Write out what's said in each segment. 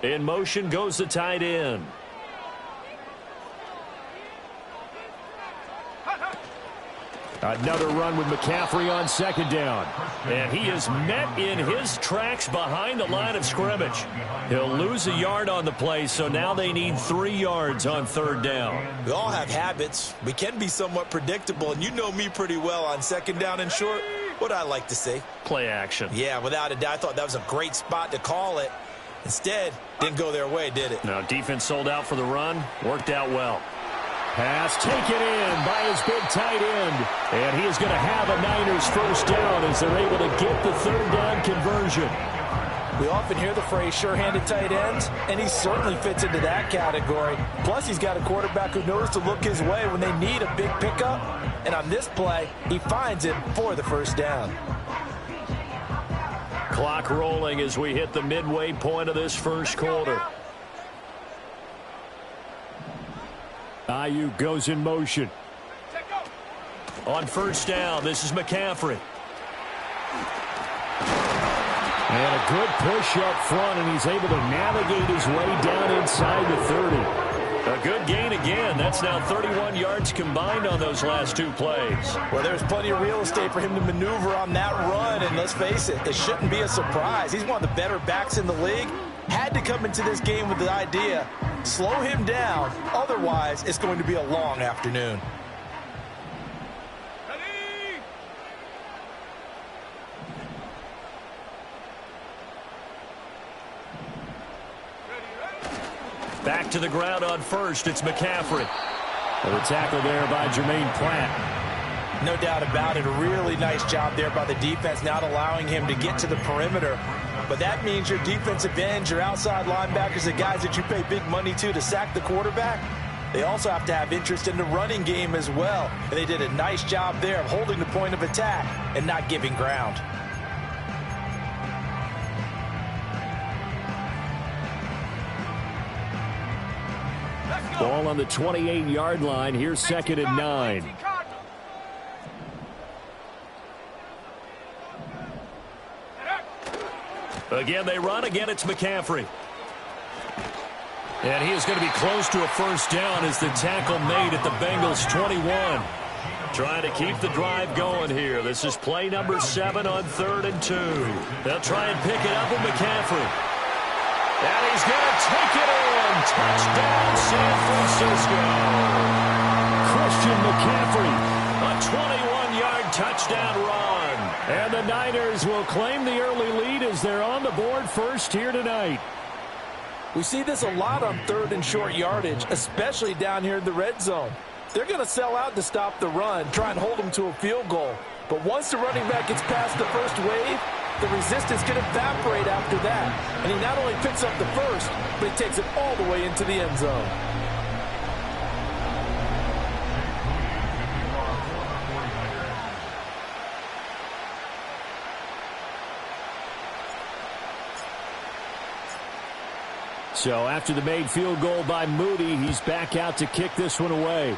In motion goes the tight end. Another run with McCaffrey on second down. And he is met in his tracks behind the line of scrimmage. He'll lose a yard on the play, so now they need 3 yards on third down. We all have habits. We can be somewhat predictable, and you know me pretty well on second down and short. What I like to say? Play action. Yeah, without a doubt. I thought that was a great spot to call it. Instead, didn't go their way, did it? Now, defense sold out for the run. Worked out well. Pass taken in by his big tight end. And he is going to have a Niners first down as they're able to get the third down conversion. We often hear the phrase sure-handed tight ends, and he certainly fits into that category. Plus, he's got a quarterback who knows to look his way when they need a big pickup. And on this play, he finds it for the first down. Clock rolling as we hit the midway point of this first quarter. Ayuk goes in motion. On first down, this is McCaffrey. And a good push up front, and he's able to navigate his way down inside the 30. A good gain again. That's now 31 yards combined on those last 2 plays. Well, there's plenty of real estate for him to maneuver on that run, and let's face it, it shouldn't be a surprise. He's one of the better backs in the league. Had to come into this game with the idea, slow him down, otherwise it's going to be a long afternoon. Back to the ground on first, it's McCaffrey. The tackle there by Jermaine Pratt. No doubt about it, a really nice job there by the defense, not allowing him to get to the perimeter. But that means your defensive ends, your outside linebackers, the guys that you pay big money to sack the quarterback, they also have to have interest in the running game as well. And they did a nice job there of holding the point of attack and not giving ground. Ball on the 28-yard line. Here's second and 9. Again, they run. Again, it's McCaffrey. And he is going to be close to a first down as the tackle made at the Bengals 21. Trying to keep the drive going here. This is play number 7 on 3rd and 2. They'll try and pick it up with McCaffrey. And he's going to take it in. Touchdown, San Francisco. Christian McCaffrey, a 21-yard touchdown run. And the Niners will claim the early lead as they're on the board first here tonight. We see this a lot on 3rd and short yardage, especially down here in the red zone. They're going to sell out to stop the run, try and hold them to a field goal. But once the running back gets past the first wave, the resistance can evaporate after that. And he not only picks up the first, but he takes it all the way into the end zone. So after the made field goal by Moody, he's back out to kick this one away.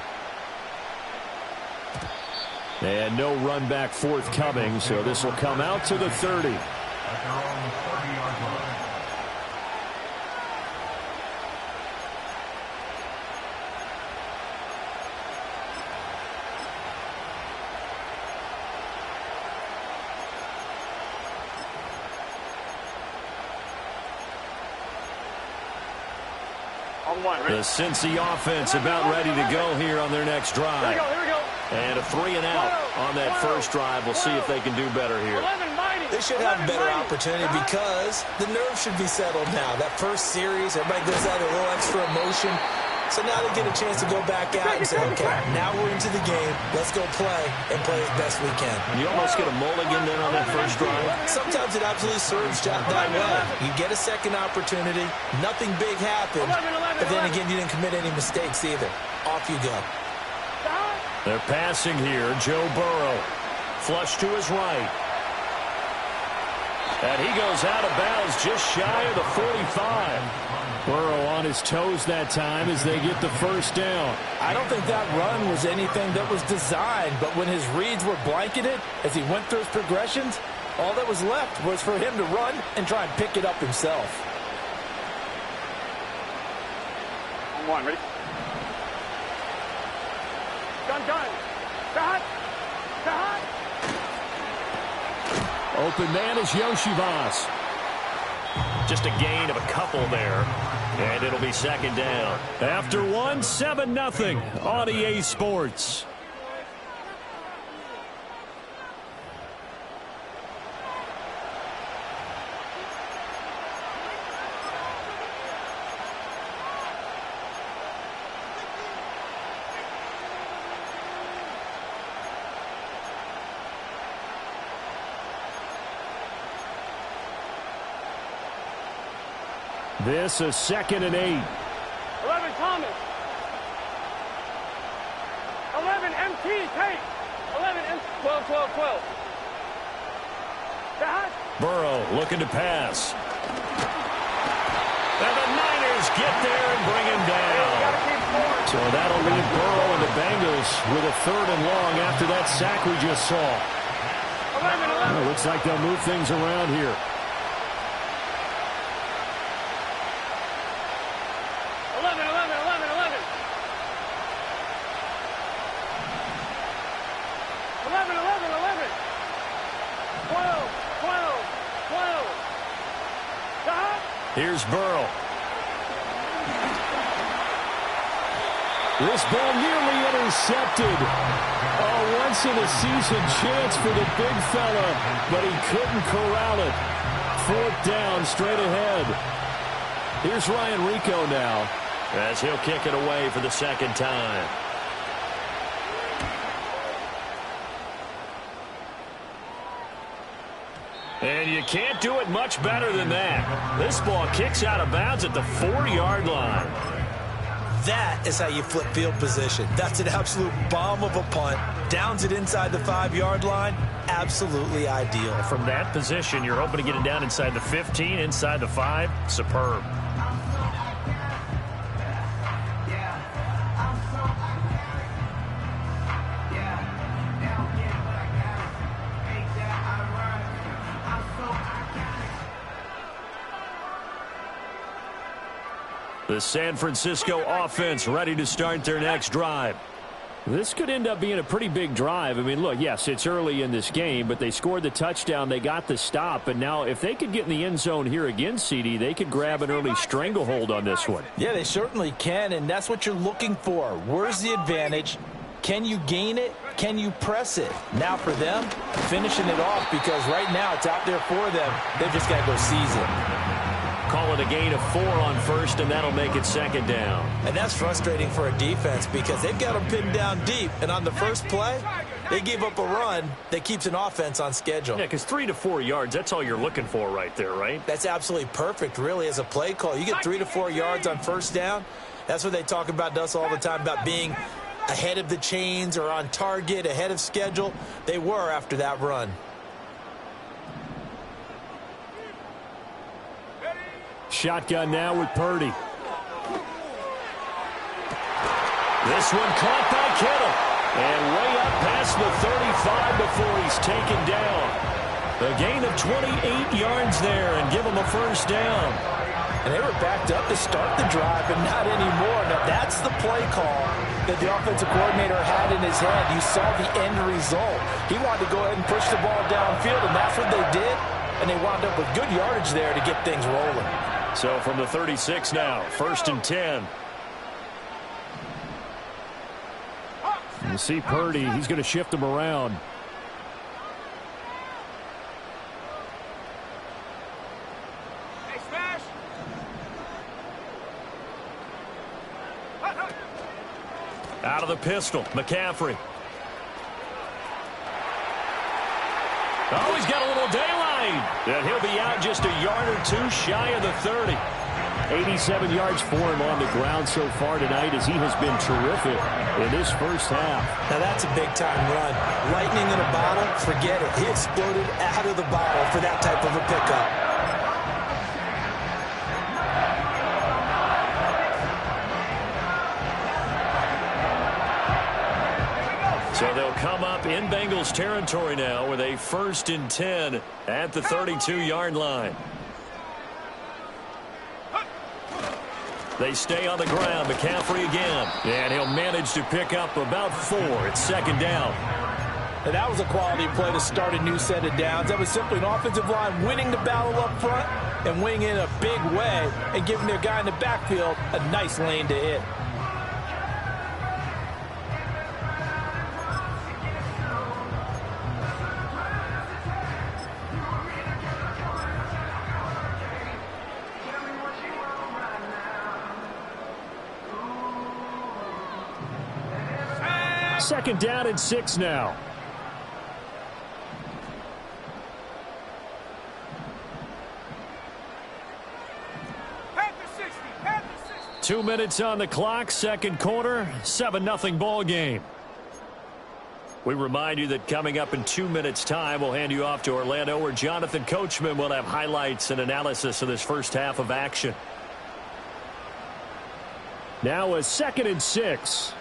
And no run back forthcoming, so this will come out to the 30. The Cincy offense about ready to go here on their next drive. Here we go. And a 3 and out on that first drive. We'll see if they can do better here. They should have a better opportunity because the nerves should be settled now. That first series, everybody goes out a little extra emotion. So now they get a chance to go back out and say, okay, now we're into the game. Let's go play and play as best we can. You almost get a mulligan then on that first drive. Sometimes it absolutely serves that way. You get a second opportunity. Nothing big happened. But then again, you didn't commit any mistakes either. Off you go. They're passing here. Joe Burrow. Flush to his right. And he goes out of bounds just shy of the 45. Burrow on his toes that time as they get the first down. I don't think that run was anything that was designed, but when his reads were blanketed as he went through his progressions, all that was left was for him to run and try and pick it up himself. One, ready? Done. Cut. Open man is Yoshivas. Just a gain of a couple there. And it'll be second down. After one, 7-0 on EA Sports. This is 2nd and 8. 11 Thomas. 11 MT, take. 11 M 12. Burrow looking to pass. And the Niners get there and bring him down. So that'll leave Burrow and the Bengals with a 3rd and long after that sack we just saw. 11. Well, looks like they'll move things around here. 12. Here's Burrow. This ball nearly intercepted. A once-in-a-season chance for the big fella, but he couldn't corral it. 4th down, straight ahead. Here's Ryan Rico now, as he'll kick it away for the 2nd time. And you can't do it much better than that. This ball kicks out of bounds at the 4-yard line. That is how you flip field position. That's an absolute bomb of a punt. Downs it inside the 5-yard line. Absolutely ideal. From that position, you're hoping to get it down inside the 15, inside the 5. Superb. The San Francisco offense ready to start their next drive. This could end up being a pretty big drive. I mean, look, yes, it's early in this game, but they scored the touchdown. They got the stop. And now if they could get in the end zone here again, CD, they could grab an early stranglehold on this one. Yeah, they certainly can, and that's what you're looking for. Where's the advantage? Can you gain it? Can you press it? Now for them, finishing it off, because right now it's out there for them. They've just got to go seize it. Call it a gain of 4 on 1st, and that'll make it 2nd down. And that's frustrating for a defense because they've got them pinned down deep. And on the first play, they gave up a run that keeps an offense on schedule. Yeah, because 3 to 4 yards, that's all you're looking for right there, right? That's absolutely perfect, really, as a play call. You get 3 to 4 yards on 1st down. That's what they talk about to us all the time, about being ahead of the chains or on target, ahead of schedule. They were after that run. Shotgun now with Purdy. This one caught by Kittle. And way up past the 35 before he's taken down. A gain of 28 yards there and give him a 1st down. And they were backed up to start the drive, but not anymore. Now, that's the play call that the offensive coordinator had in his head. You saw the end result. He wanted to go ahead and push the ball downfield, and that's what they did. And they wound up with good yardage there to get things rolling. So from the 36 now, 1st and 10. You see Purdy, he's going to shift him around. Hey, smash. Out of the pistol, McCaffrey. Oh, he's got a little daylight. And he'll be out just a yard or 2 shy of the 30. 87 yards for him on the ground so far tonight as he has been terrific in this 1st half. Now that's a big-time run. Lightning in a bottle, forget it. He exploded out of the bottle for that type of a pickup. So they'll come up in Bengals territory now with a 1st and 10 at the 32-yard line. They stay on the ground. McCaffrey again. And he'll manage to pick up about 4. It's second down. And that was a quality play to start a new set of downs. That was simply an offensive line winning the battle up front and winning in a big way and giving their guy in the backfield a nice lane to hit. Second down and 6 now. Panther 60, Panther 60. 2 minutes on the clock, second quarter, 7-0 ball game. We remind you that coming up in 2 minutes' time, we'll hand you off to Orlando, where Jonathan Coachman will have highlights and analysis of this first half of action. Now a second and 6.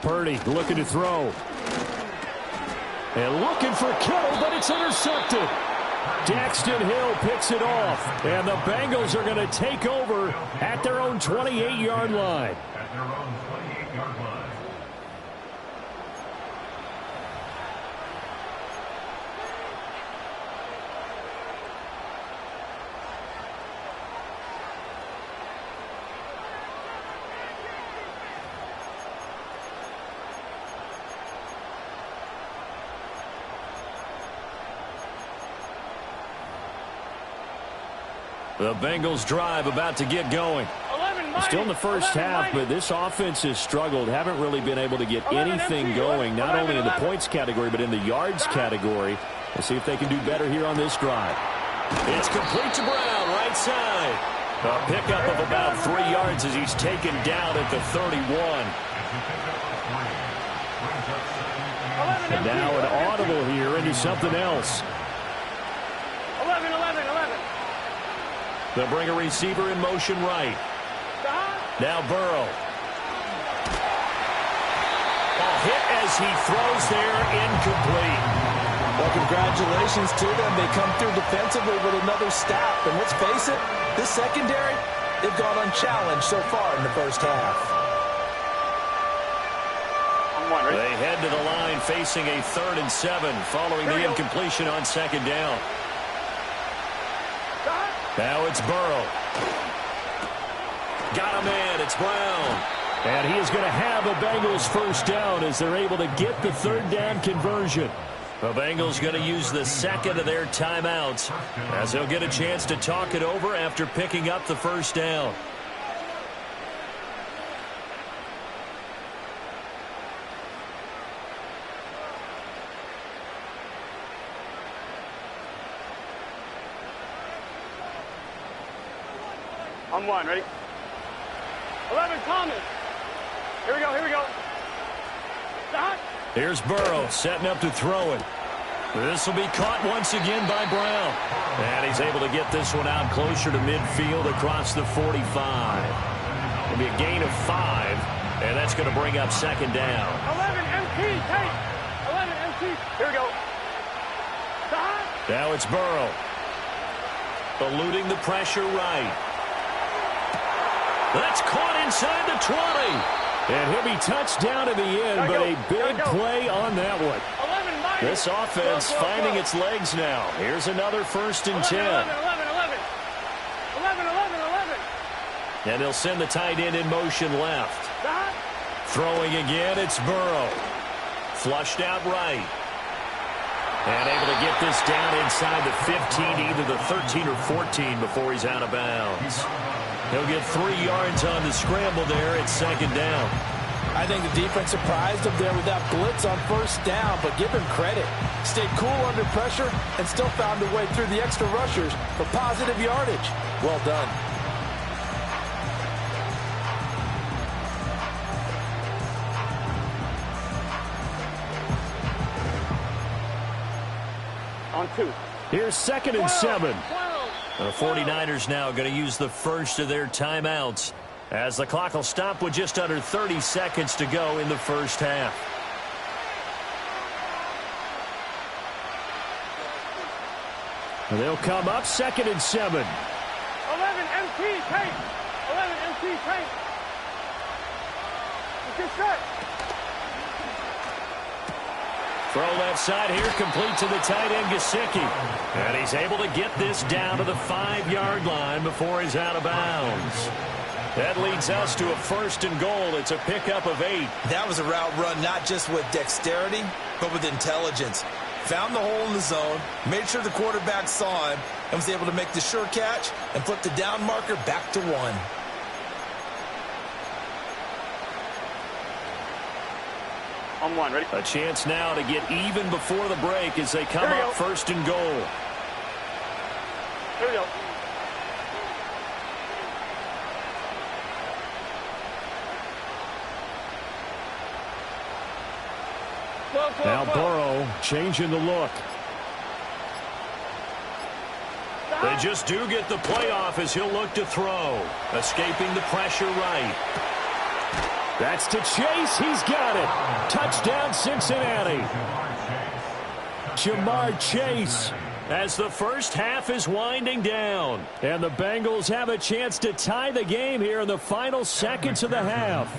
Purdy looking to throw. And looking for Kittle, but it's intercepted. Daxton Hill picks it off. And the Bengals are going to take over at their own 28-yard line. The Bengals drive about to get going. Still in the first half, but this offense has struggled. Haven't really been able to get anything going, not only in the points category, but in the yards category. We'll see if they can do better here on this drive. It's complete to Brown, right side. A pickup of about 3 yards as he's taken down at the 31. And now an audible here into something else. 11, 11, 11. They'll bring a receiver in motion right. Now Burrow. A hit as he throws there, incomplete. Well, congratulations to them. They come through defensively with another stop. And let's face it, this secondary, they've gone unchallenged so far in the first half. They head to the line facing a 3rd and 7 following the incompletion on second down. Now it's Burrow. Got a man. It's Brown. And he is going to have a Bengals first down as they're able to get the 3rd down conversion. The Bengals going to use the second of their timeouts as they'll get a chance to talk it over after picking up the first down. On 1, ready? 11, Thomas. Here we go, here we go. Stop. Here's Burrow setting up to throw it. This will be caught once again by Brown. And he's able to get this one out closer to midfield across the 45. It'll be a gain of 5, and that's going to bring up second down. 11, MT, take. 11, MT. Here we go. Stop. Now it's Burrow. Eluding the pressure right. That's caught inside the 20. And he'll be touched down in the end, but a big play on that one. This offense finding its legs now. Here's another 1st and 10. 11, 11. And they'll send the tight end in motion left. Throwing again, it's Burrow. Flushed out right. And able to get this down inside the 15, either the 13 or 14 before he's out of bounds. He'll get 3 yards on the scramble there at second down. I think the defense surprised him there with that blitz on first down, but give him credit. Stayed cool under pressure and still found a way through the extra rushers for positive yardage. Well done. On 2. Here's 2nd and 7. The 49ers now going to use the first of their timeouts as the clock will stop with just under 30 seconds to go in the first half. They'll come up 2nd and 7. 11 MT tank. 11 MT tank. Get set. Throw left side here, complete to the tight end, Gesicki. And he's able to get this down to the 5-yard line before he's out of bounds. That leads us to a 1st and goal. It's a pickup of 8. That was a route run not just with dexterity, but with intelligence. Found the hole in the zone, made sure the quarterback saw him, and was able to make the sure catch and flip the down marker back to 1. On 1, ready? A chance now to get even before the break as they come up 1st and goal. Here we go. Now Burrow changing the look. They just do get the playoff as he'll look to throw. Escaping the pressure right. That's to Chase. He's got it. Touchdown, Cincinnati. Jamar Chase as the first half is winding down. And the Bengals have a chance to tie the game here in the final seconds of the half.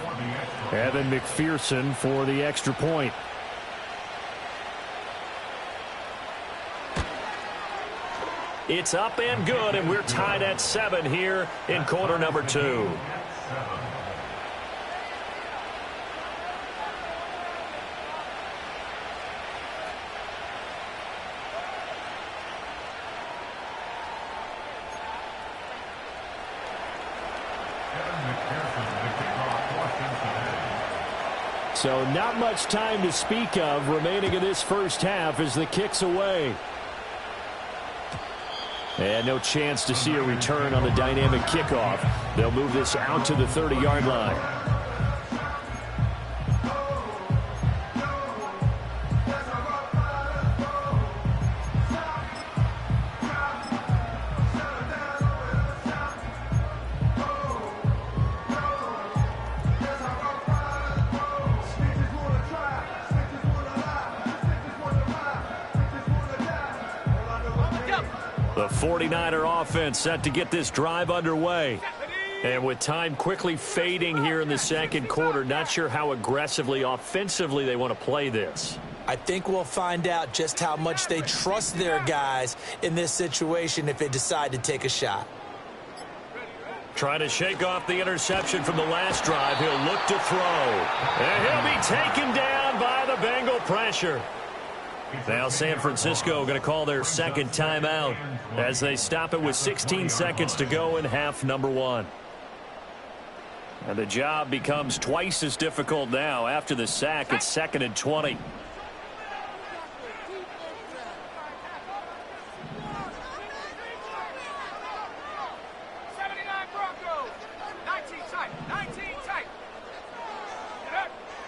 Evan McPherson for the extra point. It's up and good, and we're tied at 7 here in quarter number 2. So not much time to speak of remaining in this first half as the kick's away. And no chance to see a return on the dynamic kickoff. They'll move this out to the 30-yard line. The 49er offense set to get this drive underway. And with time quickly fading here in the second quarter, not sure how aggressively, offensively they want to play this. I think we'll find out just how much they trust their guys in this situation if they decide to take a shot. Trying to shake off the interception from the last drive. He'll look to throw. And he'll be taken down by the Bengal pressure. Now San Francisco going to call their second timeout as they stop it with 16 seconds to go in half number 1. And the job becomes twice as difficult now after the sack. It's 2nd and 20.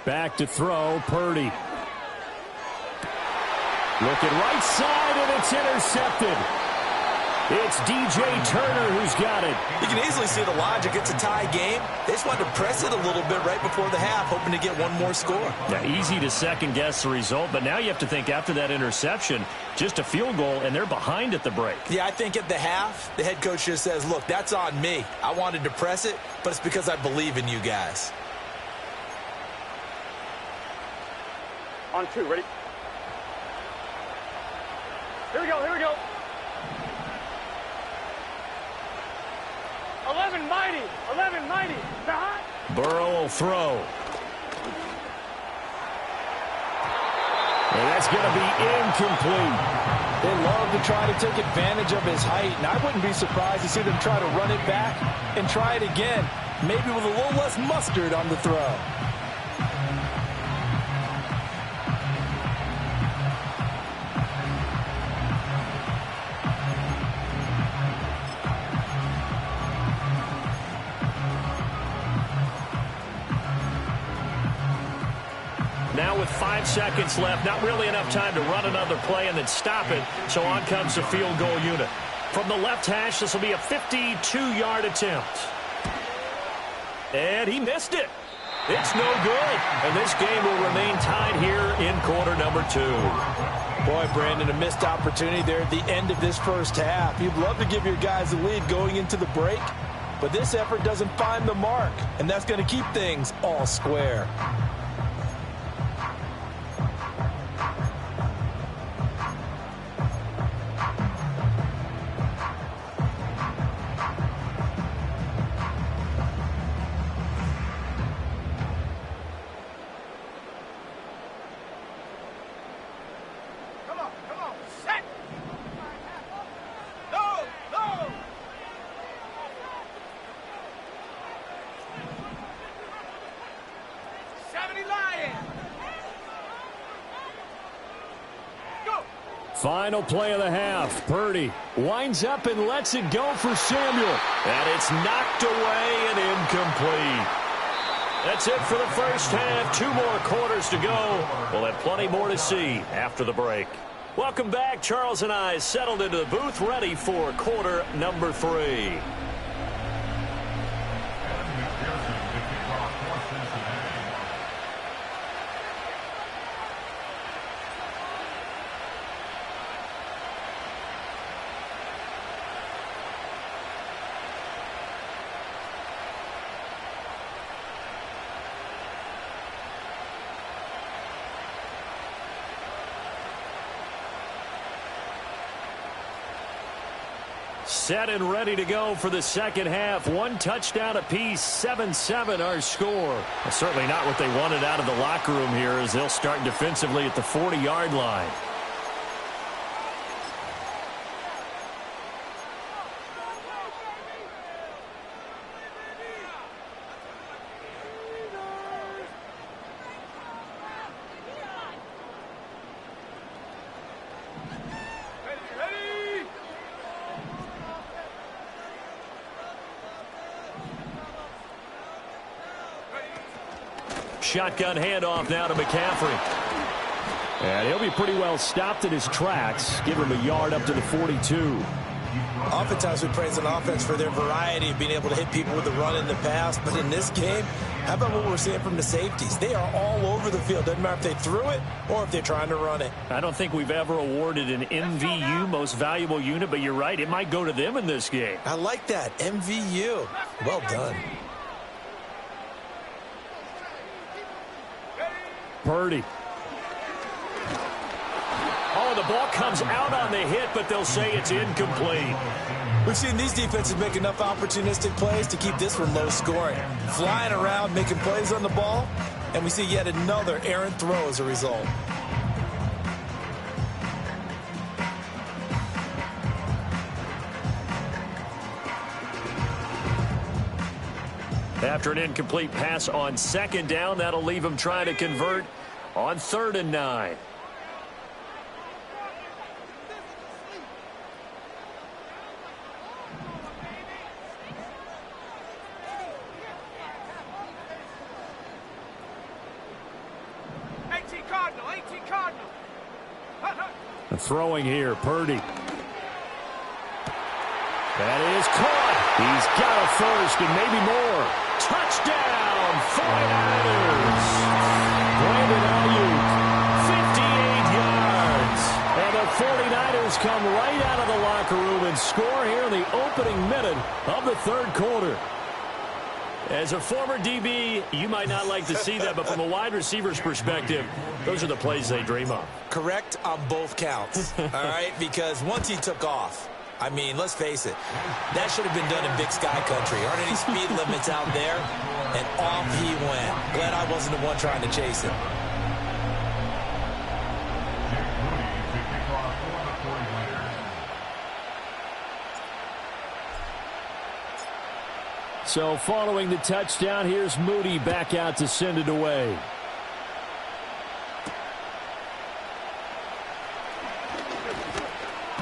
Back to throw, Purdy. Looking right side, and it's intercepted. It's DJ Turner who's got it. You can easily see the logic. It's a tie game. They just wanted to press it a little bit right before the half, hoping to get one more score. Yeah, easy to second-guess the result, but now you have to think after that interception, just a field goal, and they're behind at the break. Yeah, I think at the half, the head coach just says, look, that's on me. I wanted to press it, but it's because I believe in you guys. On 2, ready? Here we go, here we go. 11 mighty, 11 mighty. Behind. Burrow will throw. And that's going to be incomplete. They love to try to take advantage of his height, and I wouldn't be surprised to see them try to run it back and try it again, maybe with a little less mustard on the throw. Now with 5 seconds left, not really enough time to run another play and then stop it, so on comes the field goal unit. From the left hash, this will be a 52-yard attempt. And he missed it. It's no good. And this game will remain tied here in quarter number 2. Boy, Brandon, a missed opportunity there at the end of this first half. You'd love to give your guys a lead going into the break, but this effort doesn't find the mark, and that's going to keep things all square. Final play of the half. Purdy winds up and lets it go for Samuel. And it's knocked away and incomplete. That's it for the first half. 2 more quarters to go. We'll have plenty more to see after the break. Welcome back. Charles and I settled into the booth, ready for quarter number 3. Set and ready to go for the second half. 1 touchdown apiece, 7-7 our score. Well, certainly not what they wanted out of the locker room here as they'll start defensively at the 40-yard line. Shotgun handoff now to McCaffrey. And he'll be pretty well stopped in his tracks. Give him a yard up to the 42. Oftentimes we praise an offense for their variety of being able to hit people with the run in the pass. But in this game, how about what we're seeing from the safeties? They are all over the field. Doesn't matter if they threw it or if they're trying to run it. I don't think we've ever awarded an MVU, most valuable unit, but you're right. It might go to them in this game. I like that. MVU. Well done. Purdy. Oh, the ball comes out on the hit, but they'll say it's incomplete. We've seen these defenses make enough opportunistic plays to keep this one low scoring. Flying around, making plays on the ball, and we see yet another errant throw as a result. After an incomplete pass on second down, that'll leave him trying to convert on 3rd and 9. The throwing here, Purdy. That is caught. He's got a first and maybe more. Touchdown, 49ers. Brandon Ayuk, 58 yards. And the 49ers come right out of the locker room and score here in the opening minute of the 3rd quarter. As a former DB, you might not like to see that, but from a wide receiver's perspective, those are the plays they dream of. Correct on both counts, all right? Because once he took off, I mean, let's face it, that should have been done in Big Sky country. Aren't any speed limits out there? And off he went. Glad I wasn't the one trying to chase him. So following the touchdown, here's Moody back out to send it away.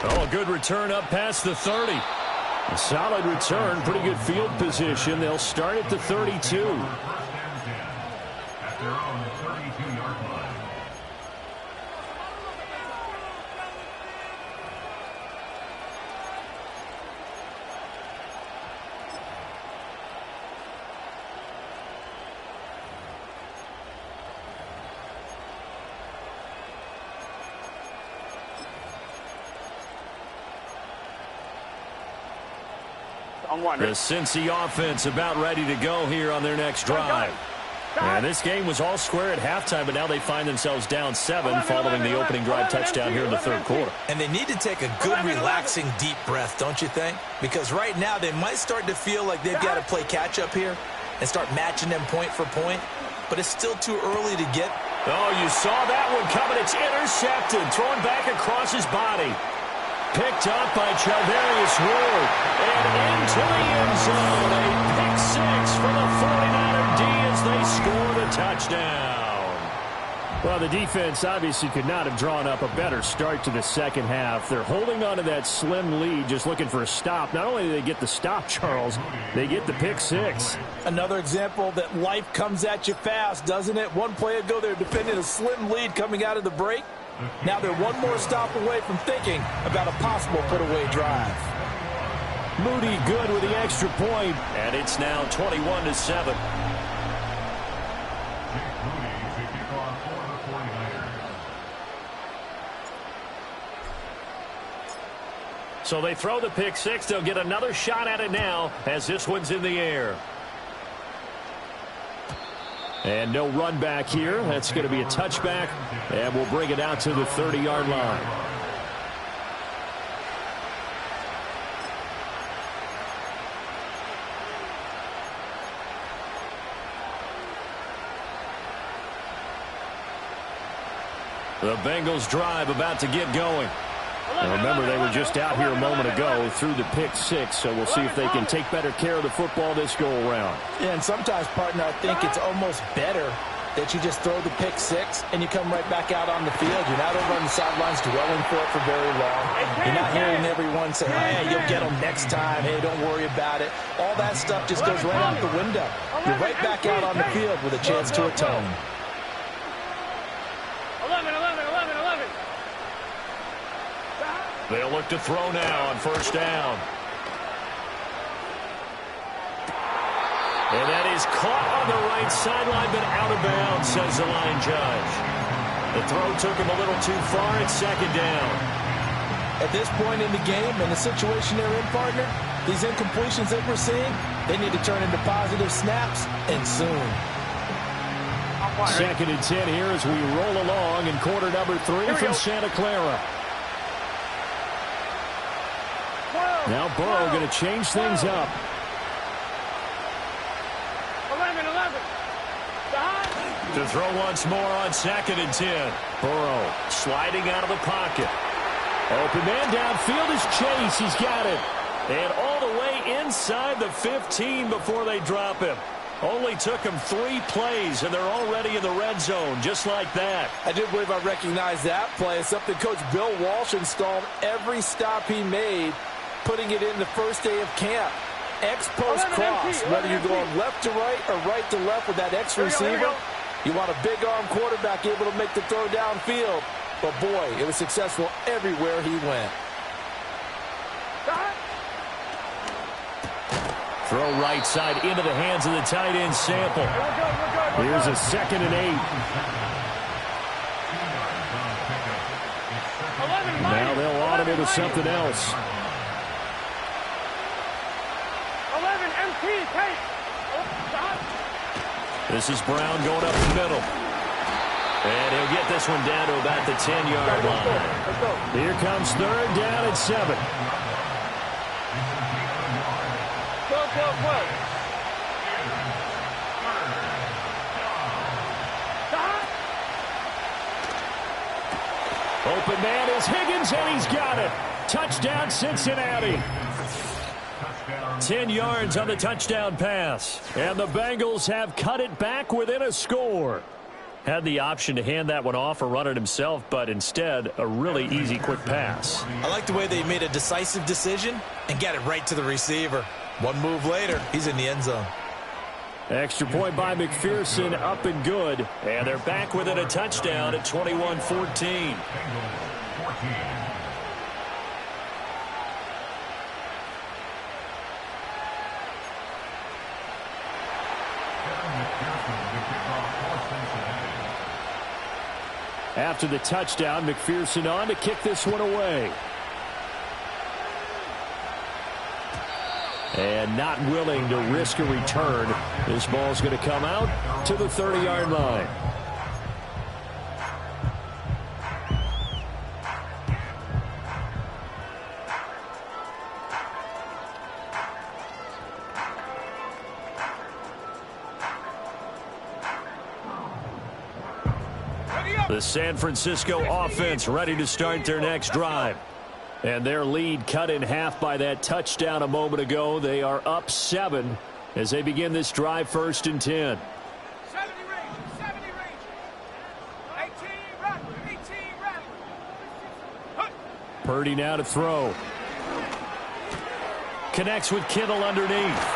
Oh, a good return up past the 30. A solid return, pretty good field position. They'll start at the 32. On one. The Cincy offense about ready to go here on their next drive. And this game was all square at halftime, but now they find themselves down 7 following the opening drive touchdown here in the third quarter. And they need to take a good, relaxing, deep breath, don't you think? Because right now they might start to feel like they've got to play catch-up here and start matching them point for point. But it's still too early to get. Oh, you saw that one coming. It's intercepted. Throwing back across his body. Picked up by Charvarius Ward. And into the end zone. A pick 6 for the 49er D as they score the touchdown. Well, the defense obviously could not have drawn up a better start to the second half. They're holding on to that slim lead, just looking for a stop. Not only do they get the stop, Charles, they get the pick 6. Another example that life comes at you fast, doesn't it? One play ago, they're defending a slim lead coming out of the break. Now they're one more stop away from thinking about a possible put-away drive. Moody good with the extra point, and it's now 21-7. So they throw the pick 6. They'll get another shot at it now as this one's in the air. And no run back here. That's going to be a touchback, and we'll bring it out to the 30-yard line. The Bengals drive about to get going. And remember, they were just out here a moment ago through the pick 6, so we'll see if they can take better care of the football this go-around. Yeah, and sometimes, partner, I think it's almost better that you just throw the pick 6 and you come right back out on the field. You're not over on the sidelines dwelling for it for very long. You're not hearing everyone say, hey, you'll get them next time. Hey, don't worry about it. All that stuff just goes right out the window. You're right back out on the field with a chance to atone. 11. They'll look to throw now on first down. And that is caught on the right sideline, but out of bounds, says the line judge. The throw took him a little too far. It's second down. At this point in the game and the situation they're in, partner, these incompletions that we're seeing, they need to turn into positive snaps, and soon. Second and 10 here as we roll along in quarter number 3 from Santa Clara. Now Burrow going to change things up. 11. To throw once more on second and 10. Burrow sliding out of the pocket. Open man downfield is Chase. He's got it. And all the way inside the 15 before they drop him. Only took him 3 plays, and they're already in the red zone, just like that. I do believe I recognize that play. It's something Coach Bill Walsh installed every stop he made, putting it in the first day of camp. X-post cross, whether you're going left to right or right to left with that X receiver, you want a big-arm quarterback able to make the throw downfield. But, boy, it was successful everywhere he went. Throw right side into the hands of the tight end Sample. Here's a 2nd and 8. Now they'll automate with something else. 11 MT, Kate. This is Brown going up the middle. And he'll get this one down to about the 10-yard line. Here comes 3rd down and 7. Open man is Higgins, and he's got it. Touchdown, Cincinnati. 10 yards on the touchdown pass. And the Bengals have cut it back within a score. Had the option to hand that one off or run it himself, but instead, a really easy, quick pass. I like the way they made a decisive decision and got it right to the receiver. One move later, he's in the end zone. Extra point by McPherson, up and good. And they're back within a touchdown at 21-14. After the touchdown, McPherson on to kick this one away. And not willing to risk a return. This ball's going to come out to the 30-yard line. The San Francisco offense ready to start their next drive. And their lead cut in half by that touchdown a moment ago. They are up 7 as they begin this drive, 1st and 10. 70 range. 18 run. Purdy now to throw. Connects with Kittle underneath.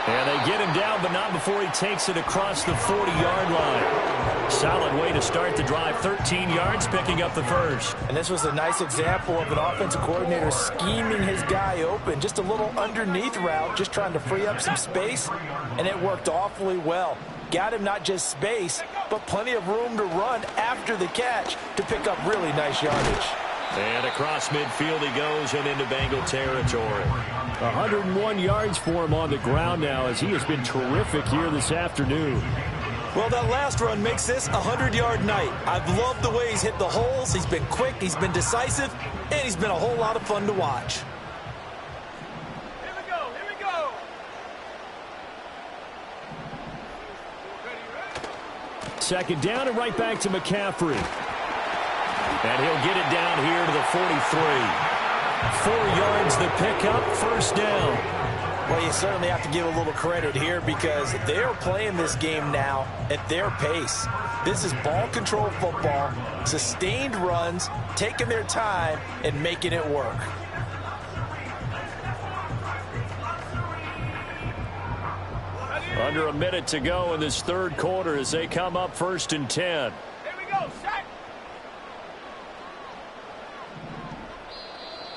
And they get him down, but not before he takes it across the 40-yard line. Solid way to start the drive. 13 yards, picking up the first. And this was a nice example of an offensive coordinator scheming his guy open. Just a little underneath route, just trying to free up some space, and it worked awfully well. Got him not just space, but plenty of room to run after the catch to pick up really nice yardage. And across midfield he goes and into Bengal territory. 101 yards for him on the ground now as he has been terrific here this afternoon. Well, that last run makes this a 100-yard night. I've loved the way he's hit the holes. He's been quick, he's been decisive, and he's been a whole lot of fun to watch. Here we go. Second down and right back to McCaffrey. And he'll get it down here to the 43. 4 yards the pickup, 1st down. Well, you certainly have to give a little credit here because they're playing this game now at their pace. This is ball control football, sustained runs, taking their time, and making it work. Under a minute to go in this 3rd quarter as they come up 1st and 10. Here we go, set.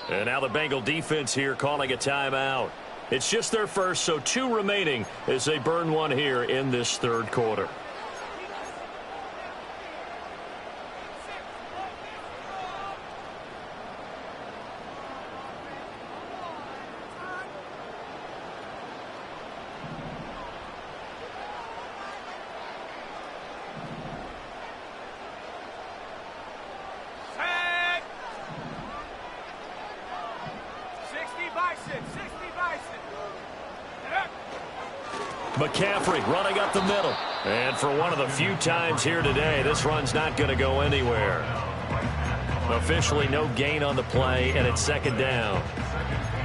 And now the Bengal defense here calling a timeout. It's just their first, so 2 remaining as they burn one here in this 3rd quarter. McCaffrey running up the middle. And for one of the few times here today, this run's not going to go anywhere. Officially no gain on the play, and it's 2nd down.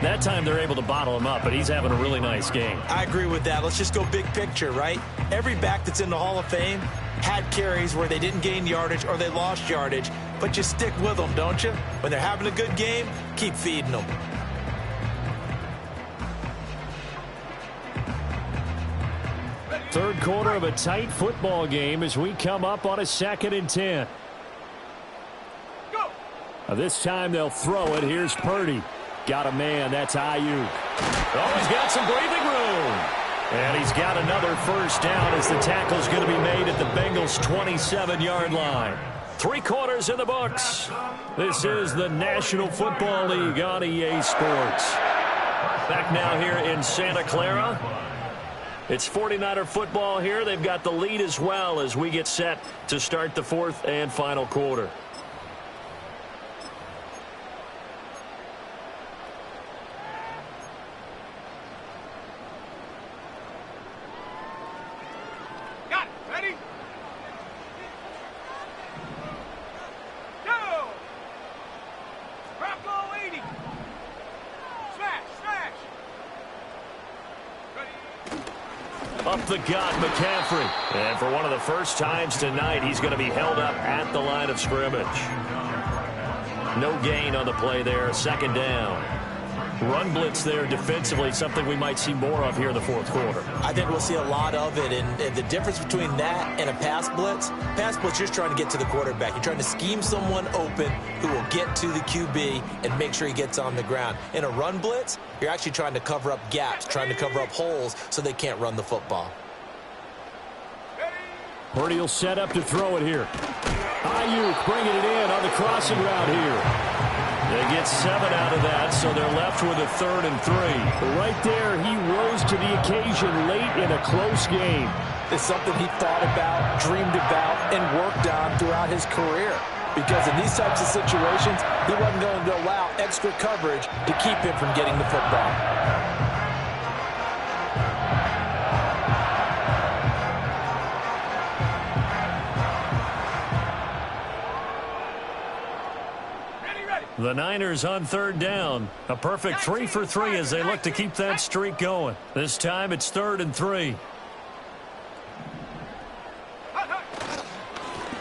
That time they're able to bottle him up, but he's having a really nice game. I agree with that. Let's just go big picture, right? Every back that's in the Hall of Fame had carries where they didn't gain yardage or they lost yardage, but you stick with them, don't you? When they're having a good game, keep feeding them. Third quarter of a tight football game as we come up on a 2nd and 10. Go. This time they'll throw it. Here's Purdy. Got a man. That's Ayuk. Oh, he's got some breathing room. And he's got another 1st down as the tackle's going to be made at the Bengals' 27-yard line. 3 quarters in the books. This is the National Football League on EA Sports. Back now here in Santa Clara. It's 49er football here. They've got the lead as well as we get set to start the 4th and final quarter. Got it. Ready? Go! Bronco 80. Smash. Up the gut, McCaffrey. And for one of the first times tonight, he's going to be held up at the line of scrimmage. No gain on the play there. 2nd down. Run blitz there defensively, something we might see more of here in the 4th quarter. I think we'll see a lot of it, and the difference between that and a pass blitz, you're just trying to get to the quarterback. You're trying to scheme someone open who will get to the QB and make sure he gets on the ground. In a run blitz, you're actually trying to cover up gaps, trying to cover up holes so they can't run the football. Purdy will set up to throw it here. Ayuk bringing it in on the crossing route here. They get 7 out of that, so they're left with a 3rd and 3. Right there, he rose to the occasion late in a close game. It's something he thought about, dreamed about, and worked on throughout his career. Because in these types of situations, he wasn't going to allow extra coverage to keep him from getting the football. The Niners on 3rd down. A perfect 3 for 3 as they look to keep that streak going. This time it's 3rd and 3.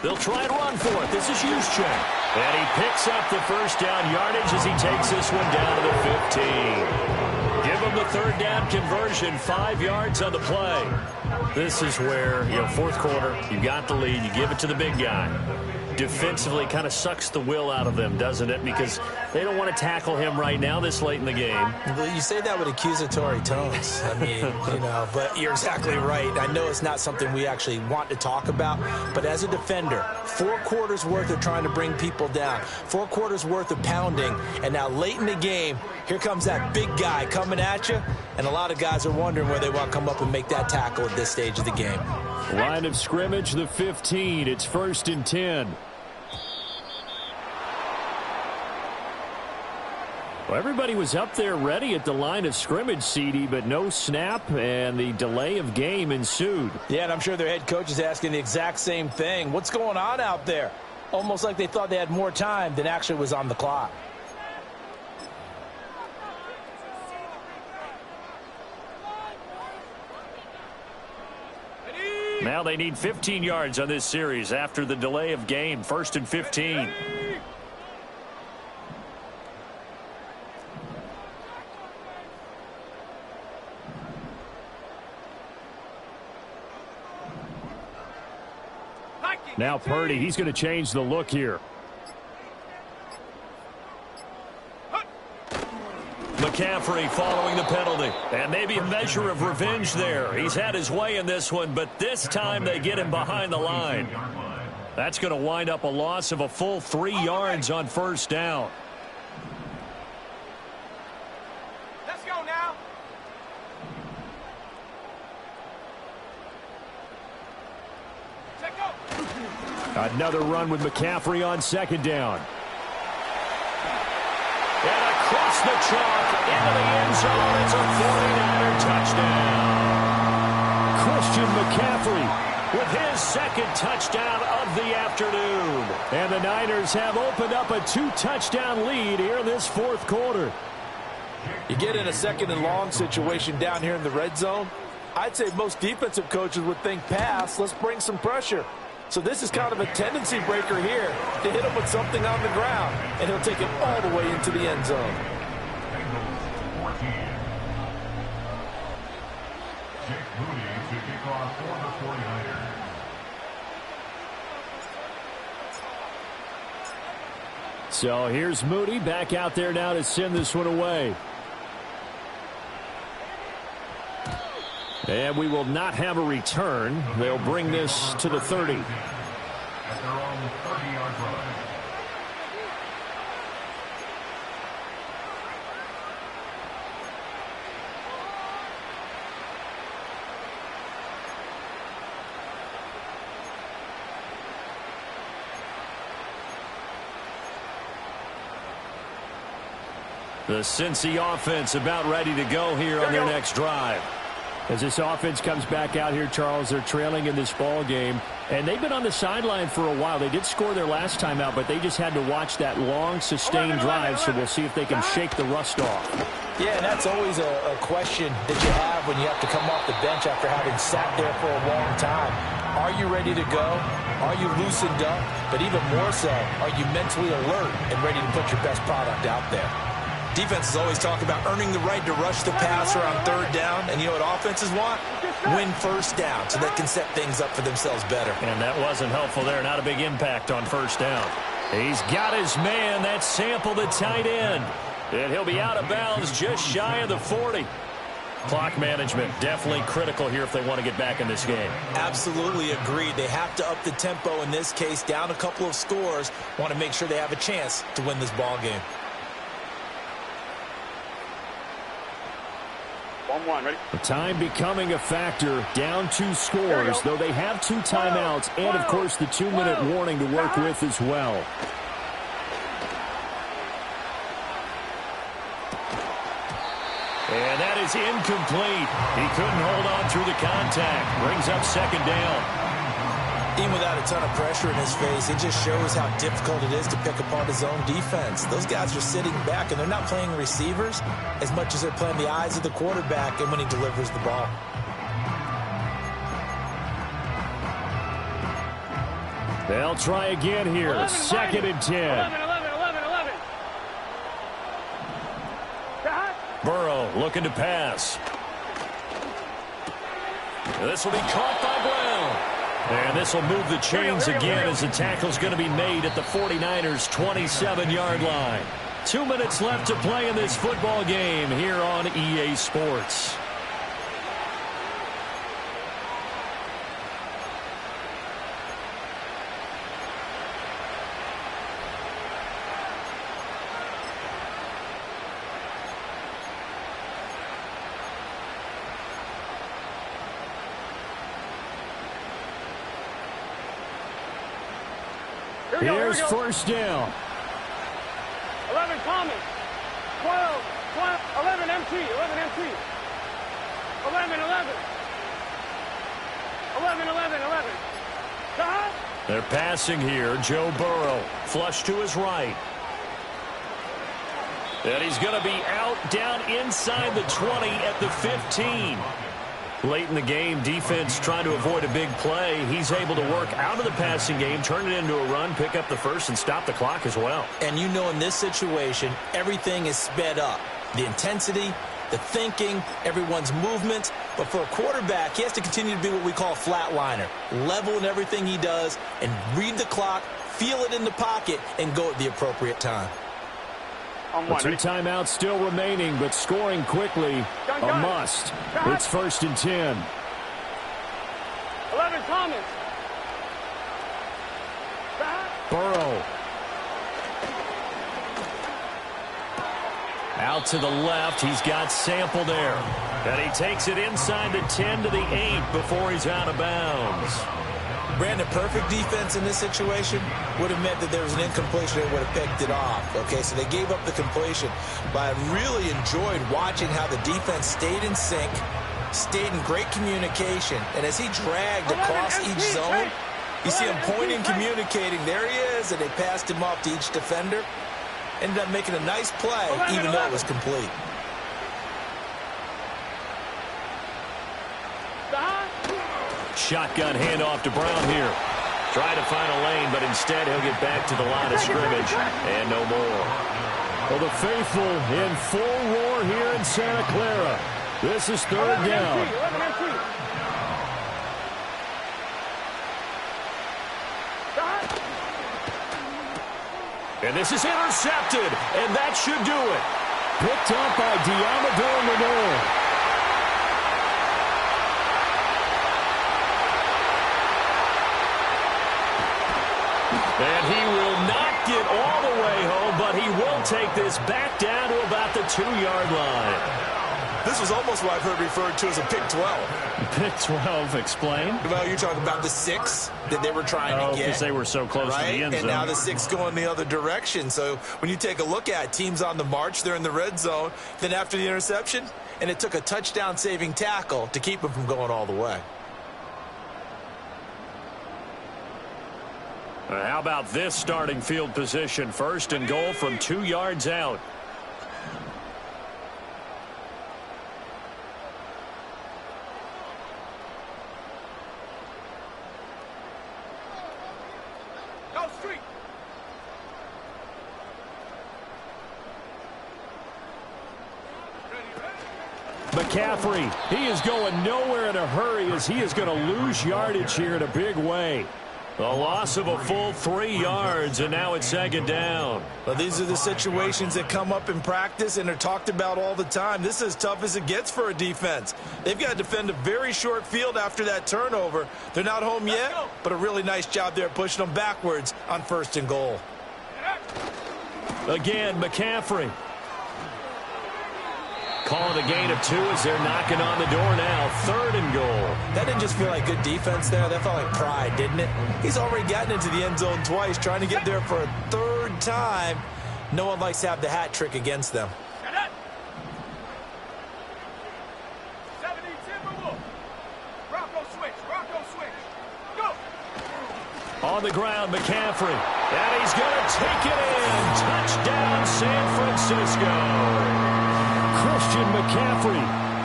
They'll try and run for it. This is Juszczyk. And he picks up the first down yardage as he takes this one down to the 15. Give him the 3rd down conversion, 5 yards on the play. This is where, 4th quarter, you got the lead, you give it to the big guy. Defensively kind of sucks the will out of them, doesn't it? Because they don't want to tackle him right now this late in the game. Well, you say that with accusatory tones. I mean, but you're exactly right. I know it's not something we actually want to talk about, but as a defender, 4 quarters worth of trying to bring people down, 4 quarters worth of pounding, and now late in the game, here comes that big guy coming at you, and a lot of guys are wondering where they want to come up and make that tackle at this stage of the game. Line of scrimmage, the 15. It's 1st and 10. Well, everybody was up there ready at the line of scrimmage, CD, but no snap, and the delay of game ensued. Yeah, and I'm sure their head coach is asking the exact same thing. What's going on out there? Almost like they thought they had more time than actually was on the clock. Now they need 15 yards on this series after the delay of game. 1st and 15. Now Purdy, he's going to change the look here. McCaffrey following the penalty. And maybe a measure of revenge there. He's had his way in this one, but this time they get him behind the line. That's going to wind up a loss of a full 3 yards on 1st down. Let's go now. Another run with McCaffrey on 2nd down. And across the chalk into the end zone. It's a 49er touchdown. Christian McCaffrey with his 2nd touchdown of the afternoon. And the Niners have opened up a 2-touchdown lead here in this 4th quarter. You get in a 2nd and long situation down here in the red zone. I'd say most defensive coaches would think pass. Let's bring some pressure. So this is kind of a tendency breaker here to hit him with something on the ground, and he'll take it all the way into the end zone. So here's Moody back out there now to send this one away. And we will not have a return. They'll bring this to the 30. At their own 30-yard line. The Cincy offense about ready to go here on their next drive. As this offense comes back out here, Charles, they're trailing in this ball game, and they've been on the sideline for a while. They did score their last time out, but they just had to watch that long, sustained drive, so we'll see if they can shake the rust off. Yeah, and that's always a question that you have when you have to come off the bench after having sat there for a long time. Are you ready to go? Are you loosened up? But even more so, are you mentally alert and ready to put your best product out there? Defenses always talk about earning the right to rush the passer on 3rd down. And you know what offenses want? Win 1st down so they can set things up for themselves better. And that wasn't helpful there. Not a big impact on 1st down. He's got his man. That's Sample, the tight end. And he'll be out of bounds just shy of the 40. Clock management definitely critical here if they want to get back in this game. Absolutely agreed. They have to up the tempo in this case, down a couple of scores. Want to make sure they have a chance to win this ball game. On one, ready? The time becoming a factor, down 2 scores, though they have 2 timeouts and, of course, the 2-minute warning to work with as well. And that is incomplete. He couldn't hold on through the contact. Brings up 2nd down. Even without a ton of pressure in his face, it just shows how difficult it is to pick apart his own defense. Those guys are sitting back, and they're not playing receivers as much as they're playing the eyes of the quarterback and when he delivers the ball. They'll try again here. 2nd and 10. 11. Burrow looking to pass. This will be caught by Brown. And this will move the chains again as the tackle's going to be made at the 49ers' 27-yard line. 2 minutes left to play in this football game here on EA Sports. Here's 1st down. 11 Thomas. 12. 11 MT. 11 MT. 11. 11. They're passing here. Joe Burrow. Flush to his right. And he's going to be out down inside the 20 at the 15. Late in the game, defense trying to avoid a big play. He's able to work out of the passing game, turn it into a run, pick up the first, and stop the clock as well. And you know in this situation, everything is sped up. The intensity, the thinking, everyone's movement. But for a quarterback, he has to continue to be what we call a flatliner. Level in everything he does and read the clock, feel it in the pocket, and go at the appropriate time. The 2 timeouts still remaining, but scoring quickly a must. It's 1st and 10. 11 Thomas. Burrow. Out to the left. He's got Sample there. And he takes it inside the 10 to the 8 before he's out of bounds. Brandon, perfect defense in this situation would have meant that there was an incompletion that would have picked it off. Okay, so they gave up the completion. But I really enjoyed watching how the defense stayed in sync, stayed in great communication. And as he dragged across each zone, you see him pointing, communicating. There he is, and they passed him off to each defender. Ended up making a nice play, even though it was complete. Shotgun handoff to Brown here. Try to find a lane, but instead he'll get back to the line of scrimmage and no more. Well, the faithful in full roar here in Santa Clara. This is 3rd down. And this is intercepted, and that should do it. Picked up by Diamador Lenore. And he will not get all the way home, but he will take this back down to about the 2-yard line. This was almost what I've heard referred to as a pick 12. Pick 12, explain. Well, you're talking about the 6 that they were trying to get. Because they were so close to the end zone. And now the 6 going the other direction. So when you take a look at teams on the march, they're in the red zone. Then after the interception, and it took a touchdown-saving tackle to keep them from going all the way. How about this starting field position? 1st and goal from 2 yards out. Go street. McCaffrey, he is going nowhere in a hurry as he is going to lose yardage here in a big way. A loss of a full 3 yards, and now it's 2nd down. Well, these are the situations that come up in practice and are talked about all the time. This is as tough as it gets for a defense. They've got to defend a very short field after that turnover. They're not home yet, but a really nice job there pushing them backwards on 1st and goal. Again, McCaffrey. call it a gain of 2 as they're knocking on the door now. 3rd and goal. That didn't just feel like good defense there. That felt like pride, didn't it? He's already gotten into the end zone twice, trying to get there for a 3rd time. No one likes to have the hat trick against them. On the ground, McCaffrey. And he's going to take it in. Touchdown, San Francisco. Christian McCaffrey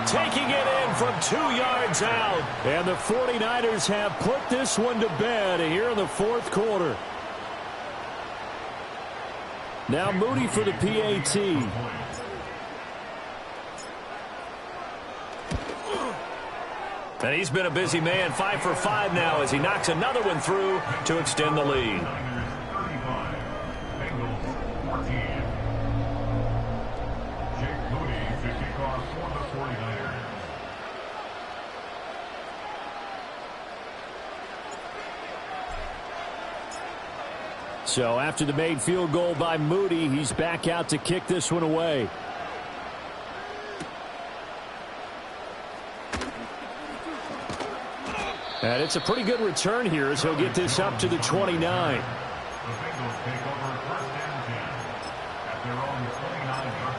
taking it in from 2 yards out. And the 49ers have put this one to bed here in the 4th quarter. Now Moody for the PAT. And he's been a busy man, 5 for 5 now as he knocks another one through to extend the lead. So after the made field goal by Moody, he's back out to kick this one away. And it's a pretty good return here as he'll get this up to the 29. The Bengals take over 1st and 10 at their own 29-yard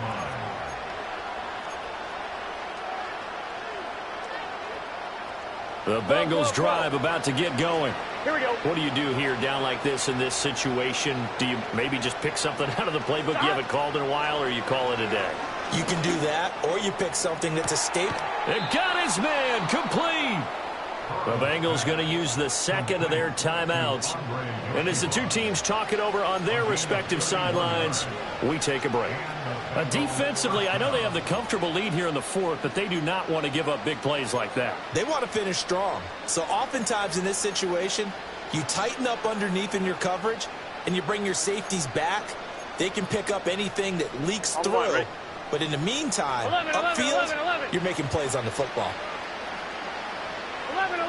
line. The Bengals drive about to get going. Here we go. What do you do here down like this in this situation? Do you maybe just pick something out of the playbook you haven't called in a while, or you call it a day? You can do that, or you pick something that's a staple. It got his man complete. The Bengals going to use the 2nd of their timeouts. And as the two teams talk it over on their respective sidelines, we take a break. Defensively, I know they have the comfortable lead here in the 4th, but they do not want to give up big plays like that. They want to finish strong. So oftentimes in this situation, you tighten up underneath in your coverage, and you bring your safeties back. They can pick up anything that leaks through. right. But in the meantime, 11, upfield, 11. you're making plays on the football. 11.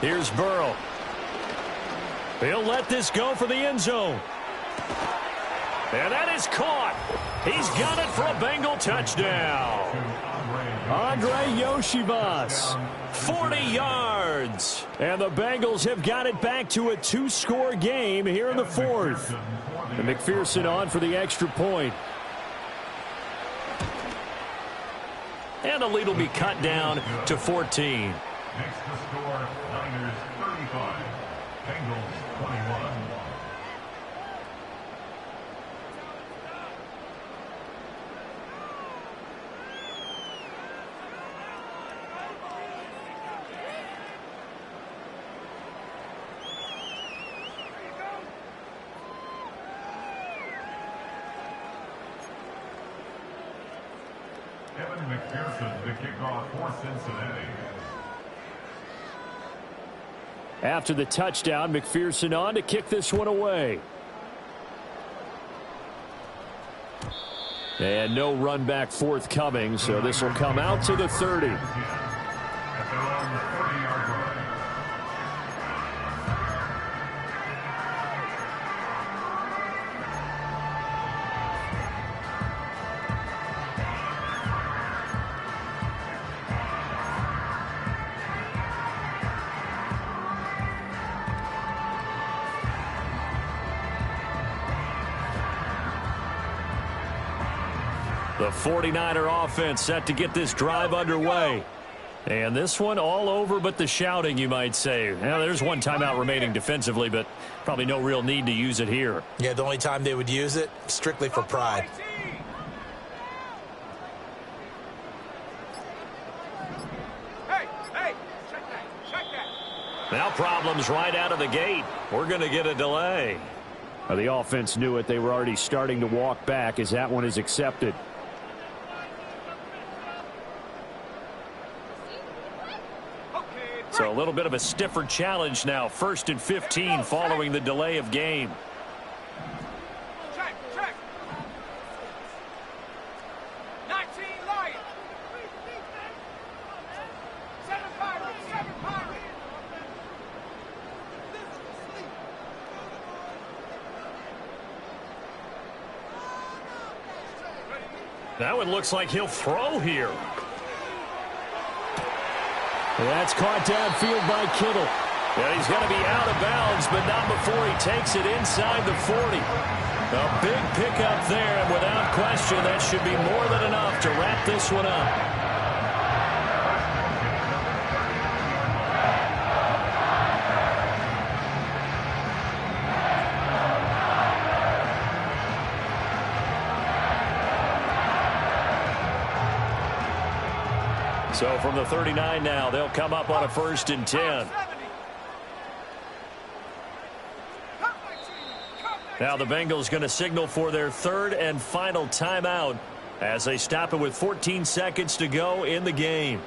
Here's Burrow. He'll let this go for the end zone. And that is caught. He's got it for a Bengal touchdown. Andre Yoshivas, 40 yards. And the Bengals have got it back to a 2-score game here in the 4th. And McPherson on for the extra point. And the lead will be cut down to 14. Next to score, Niners 35, Bengals 21. Evan McPherson, the kickoff for Cincinnati. After the touchdown, McPherson on to kick this one away. And no run back forthcoming, so this will come out to the 30. At their own 30-yard line. The 49er offense set to get this drive underway. And this one all over but the shouting, you might say. Now, there's one timeout remaining defensively, but probably no real need to use it here. Yeah, the only time they would use it, strictly for pride. Hey, check that. Now problems right out of the gate. We're going to get a delay. The offense knew it. They were already starting to walk back as that one is accepted. So a little bit of a stiffer challenge now. 1st and 15 following the delay of game. Check. 19 Lions. 7 Pirates. Now it looks like he'll throw here. That's caught downfield by Kittle. And he's going to be out of bounds, but not before he takes it inside the 40. A big pickup there, and without question, that should be more than enough to wrap this one up. So from the 39 now, they'll come up on a 1st and 10. Now the Bengals going to signal for their 3rd and final timeout as they stop it with 14 seconds to go in the game.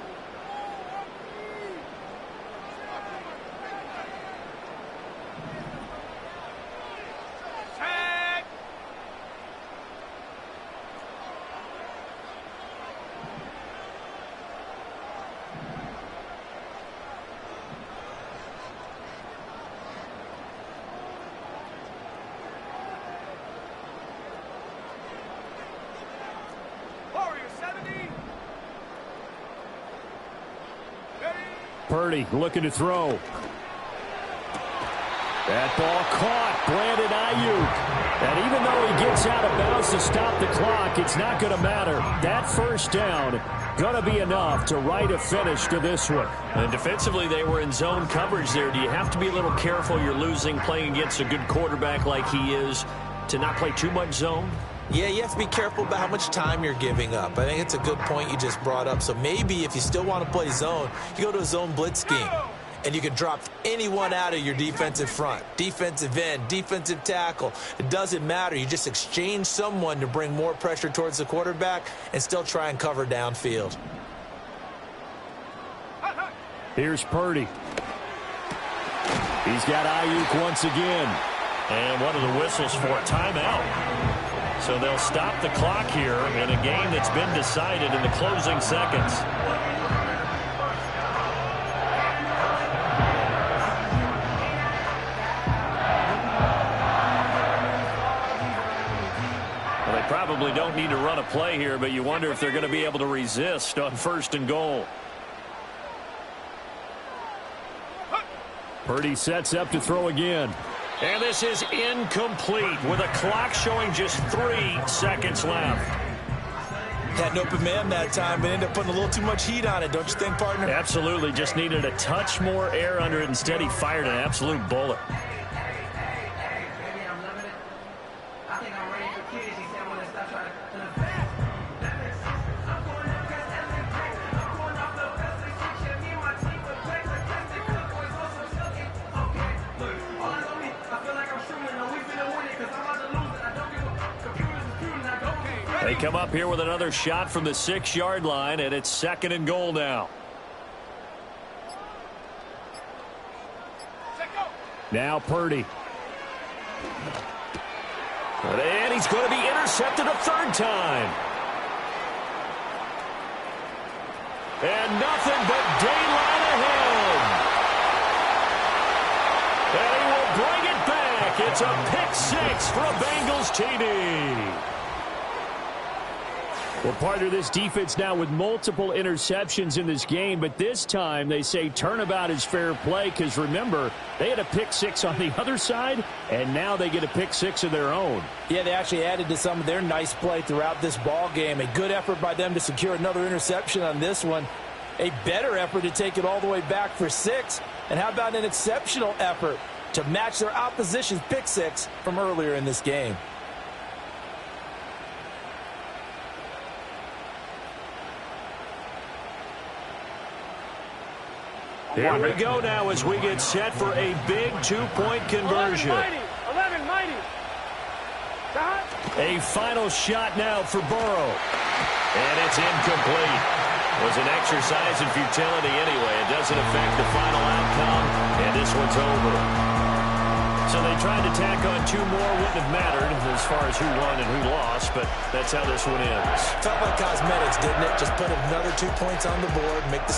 Purdy looking to throw. That ball caught. Brandon Ayuk. And even though he gets out of bounds to stop the clock, it's not going to matter. That 1st down going to be enough to write a finish to this one. And defensively, they were in zone coverage there. Do you have to be a little careful? You're losing playing against a good quarterback like he is to not play too much zone? Yeah, you have to be careful about how much time you're giving up. I think it's a good point you just brought up. So maybe if you still want to play zone, you go to a zone blitz scheme. And you can drop anyone out of your defensive front, defensive end, defensive tackle. It doesn't matter. You just exchange someone to bring more pressure towards the quarterback and still try and cover downfield. Here's Purdy. He's got Ayuk once again. And one of the whistles for a timeout. So they'll stop the clock here in a game that's been decided in the closing seconds. Well, they probably don't need to run a play here, but you wonder if they're going to be able to resist on 1st and goal. Purdy sets up to throw again. And this is incomplete with a clock showing just 3 seconds left. Had an open man that time, but ended up putting a little too much heat on it, don't you think, partner? Absolutely. Just needed a touch more air under it. Instead, he fired an absolute bullet. They come up here with another shot from the 6-yard line, and it's 2nd and goal now. Now Purdy. And he's going to be intercepted a 3rd time. And nothing but daylight ahead. And he will bring it back. It's a pick-6 for a Bengals TD. Well, partner, this defense now with multiple interceptions in this game, but this time they say turnabout is fair play because, remember, they had a pick-6 on the other side, and now they get a pick-6 of their own. Yeah, they actually added to some of their nice play throughout this ball game. A good effort by them to secure another interception on this one. A better effort to take it all the way back for 6. And how about an exceptional effort to match their opposition's pick-6 from earlier in this game? Here we go now as we get set for a big 2-point conversion. 11, mighty. A final shot now for Burrow. And it's incomplete. It was an exercise in futility anyway. It doesn't affect the final outcome. And this one's over. So they tried to tack on 2 more. Wouldn't have mattered as far as who won and who lost, but that's how this one ends. Felt like cosmetics, didn't it? Just put another 2 points on the board, make the